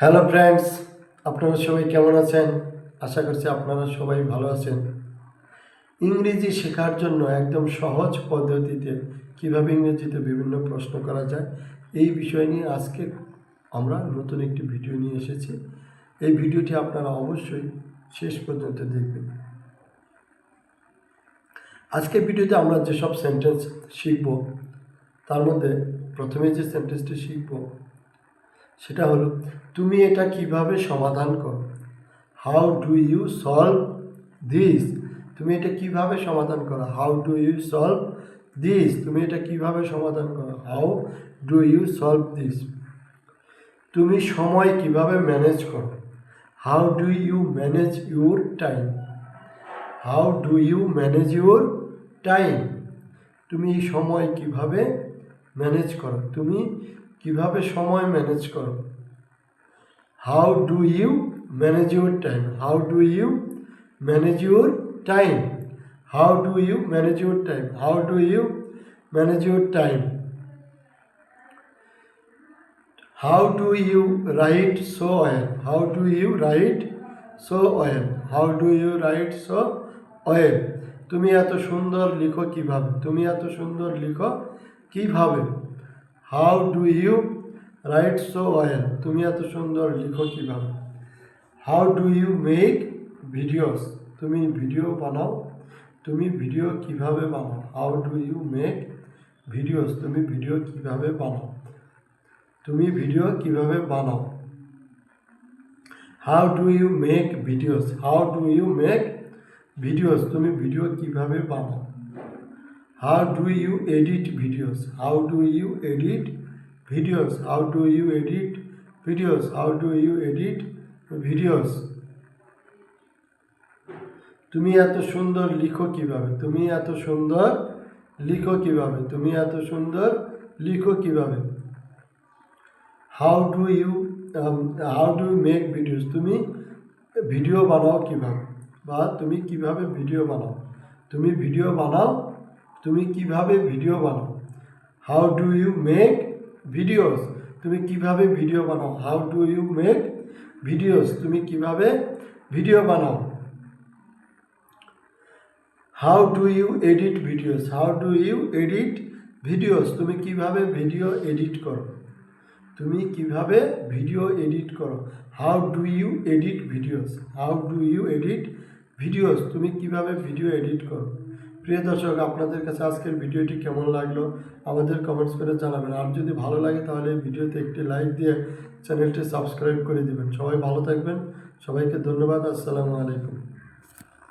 Hello friends, আপনারা সবাই কেমন আছেন? আশা করছি আপনারা সবাই ভালো আছেন। ইংরেজি শেখার জন্য একদম সহজ পদ্ধতিতে কিভাবে ইংরেজিতে বিভিন্ন প্রশ্ন করা যায় এই বিষয় নিয়ে আজকে আমরা নতুন একটি ভিডিও নিয়ে এসেছি। এই ভিডিওটি আপনারা অবশ্যই শেষ পর্যন্ত দেখবেন। আজকের ভিডিওতে আমরা যেসব সেন্টেন্স শিখব তার মধ্যে প্রথমে যে সেন্টেন্সটি শিখব সেটা হলো, তুমি এটা কিভাবে সমাধান করো। How do you solve this? তুমি এটা কিভাবে সমাধান করো। How do you solve this? তুমি এটা কিভাবে সমাধান করো। How do you solve this? তুমি সময় কিভাবে ম্যানেজ করো। How do you manage your time? How do you manage your time? তুমি সময় কিভাবে ম্যানেজ করো। তুমি কিভাবে সময় ম্যানেজ করো। How do you manage your time? How do you manage your time? How do you manage your time? How do you manage your time? How do you write so well? How do you write so well? How do you write so well? তুমি এত সুন্দর লিখো কিভাবে। তুমি এত সুন্দর লিখো কিভাবে। How do you write so well? তুমি এত সুন্দর লিখো কিভাবে। How do you make videos? তুমি ভিডিও বানাও। তুমি ভিডিও কিভাবে বানাও। How do you make videos? তুমি ভিডিও কিভাবে বানাও। তুমি ভিডিও কিভাবে বানাও। How do you make videos? How do you make videos? তুমি ভিডিও কিভাবে বানাও। How do you edit videos? How do you edit videos? How do you edit videos? How do you edit videos? তুমি এত সুন্দর লিখো কিভাবে। তুমি এত সুন্দর লিখো কিভাবে। তুমি এত সুন্দর লিখো কিভাবে। How do you make videos? তুমি ভিডিও বানাও কিভাবে, বা তুমি কিভাবে ভিডিও বানাও। তুমি ভিডিও বানাও। তুমি কিভাবে ভিডিও বানাও। How do you make videos? তুমি কিভাবে ভিডিও বানাও। How do you make videos? তুমি কিভাবে ভিডিও বানাও। How do you edit videos? How do you edit videos? তুমি কিভাবে ভিডিও এডিট করো। তুমি কিভাবে ভিডিও এডিট করো। How do you edit videos? How do you edit videos? তুমি কিভাবে ভিডিও এডিট করো। প্রিয় দর্শক, আপনাদের কাছে আজকের ভিডিওটি কেমন লাগলো আমাদের কমেন্টস করে জানাবেন। আর যদি ভালো লাগে তাহলে এই ভিডিওতে একটি লাইক দিয়ে চ্যানেলটি সাবস্ক্রাইব করে দিবেন। সবাই ভালো থাকবেন। সবাইকে ধন্যবাদ। আসসালামু আলাইকুম।